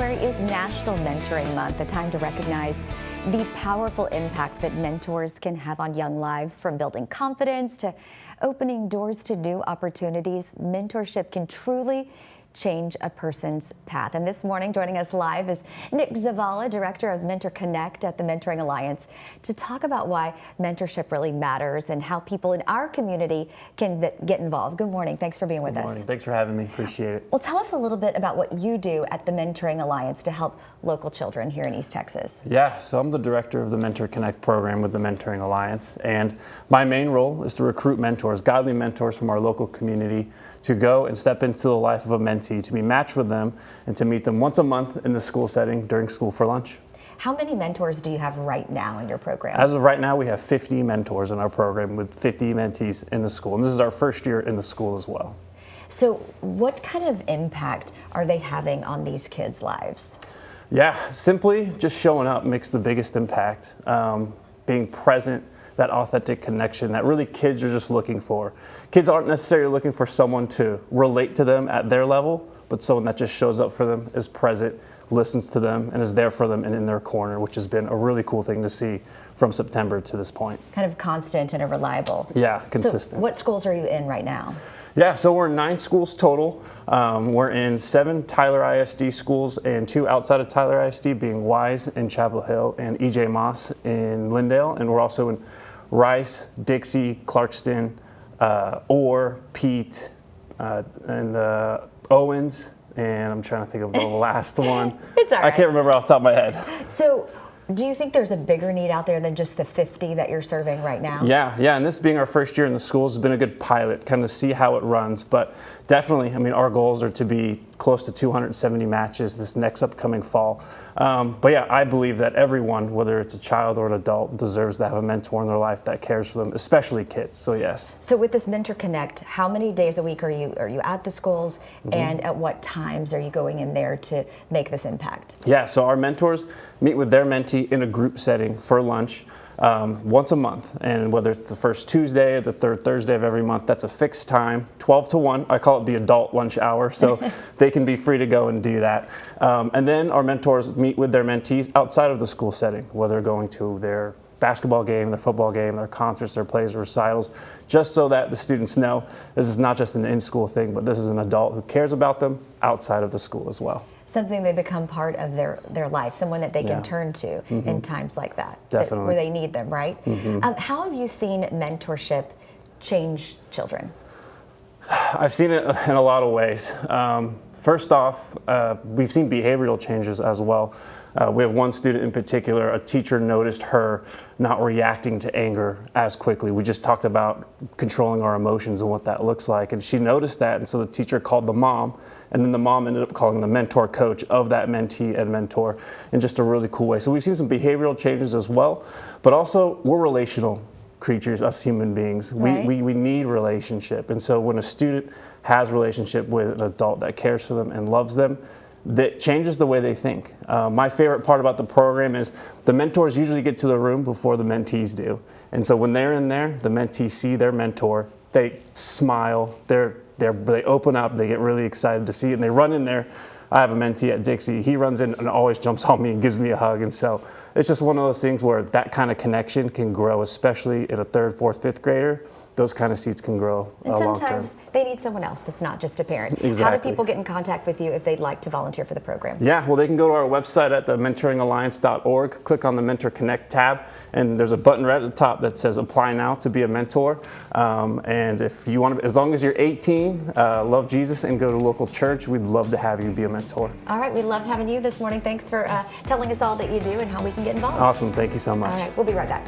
February is National Mentoring Month, a time to recognize the powerful impact that mentors can have on young lives. From building confidence to opening doors to new opportunities, mentorship can truly change a person's path. And this morning, joining us live is Nick Zavala, Director of Mentor Connect at the Mentoring Alliance, to talk about why mentorship really matters and how people in our community can get involved. Good morning. Thanks for being with us. Good morning. Thanks for having me. Appreciate it. Well, tell us a little bit about what you do at the Mentoring Alliance to help local children here in East Texas. Yeah, so I'm the Director of the Mentor Connect program with the Mentoring Alliance, and my main role is to recruit mentors, godly mentors from our local community, to go and step into the life of a mentee, to be matched with them, and to meet them once a month in the school setting during school for lunch. How many mentors do you have right now in your program? As of right now, we have 50 mentors in our program with 50 mentees in the school, and this is our first year in the school as well. So what kind of impact are they having on these kids' lives? Yeah, simply just showing up makes the biggest impact. Being present, that authentic connection that really kids are just looking for. Kids aren't necessarily looking for someone to relate to them at their level, but someone that just shows up for them, is present, listens to them, and is there for them and in their corner, which has been a really cool thing to see from September to this point. Kind of constant and a reliable. Yeah, consistent. So what schools are you in right now? Yeah, so we're in 9 schools total. We're in 7 Tyler ISD schools and 2 outside of Tyler ISD, being Wise in Chapel Hill and EJ Moss in Lindale. And we're also in Rice, Dixie, Clarkston, Orr, Pete, and Owens. And I'm trying to think of the last one. It's all right. I can't remember off the top of my head. So do you think there's a bigger need out there than just the 50 that you're serving right now? Yeah, and this being our first year in the schools has been a good pilot, kind of see how it runs. But definitely, I mean, our goals are to be close to 270 matches this next upcoming fall. But yeah, I believe that everyone, whether it's a child or an adult, deserves to have a mentor in their life that cares for them, especially kids. So yes. So with this Mentor Connect, how many days a week are you at the schools, and at what times are you going in there to make this impact? Yeah, so our mentors meet with their mentee in a group setting for lunch once a month, and whether it's the first Tuesday or the third Thursday of every month, that's a fixed time, 12 to 1. I call it the adult lunch hour, so they can be free to go and do that. And then our mentors meet with their mentees outside of the school setting, whether going to their basketball game, their football game, their concerts, their plays, recitals, just so that the students know this is not just an in-school thing, but this is an adult who cares about them outside of the school as well. Something they become part of their life, someone that they can turn to in times like that. Definitely. Where they need them, right? How have you seen mentorship change children? I've seen it in a lot of ways. First off, we've seen behavioral changes as well. We have one student in particular, a teacher noticed her not reacting to anger as quickly. We just talked about controlling our emotions and what that looks like, and she noticed that, and so the teacher called the mom, and then the mom ended up calling the mentor coach of that mentee and mentor in just a really cool way. So we've seen some behavioral changes as well, but also we're relational creatures, us human beings. Right. We need relationship, and so when a student has relationship with an adult that cares for them and loves them, that changes the way they think. My favorite part about the program is the mentors usually get to the room before the mentees do. And so when they're in there, the mentees see their mentor, they smile, they open up, they get really excited to see it, and they run in there. I have a mentee at Dixie. He runs in and always jumps on me and gives me a hug. And so it's just one of those things where that kind of connection can grow, especially in a 3rd, 4th, 5th grader. Those kind of seeds can grow And long sometimes term. they need someone else that's not just a parent. Exactly. How do people get in contact with you if they'd like to volunteer for the program? Yeah, well, they can go to our website at the mentoringalliance.org, click on the Mentor Connect tab, and there's a button right at the top that says apply now to be a mentor. And if you want to, as long as you're 18, love Jesus and go to local church, we'd love to have you be a mentor. All right, we loved having you this morning. Thanks for telling us all that you do and how we can get involved. Awesome, thank you so much. All right, we'll be right back.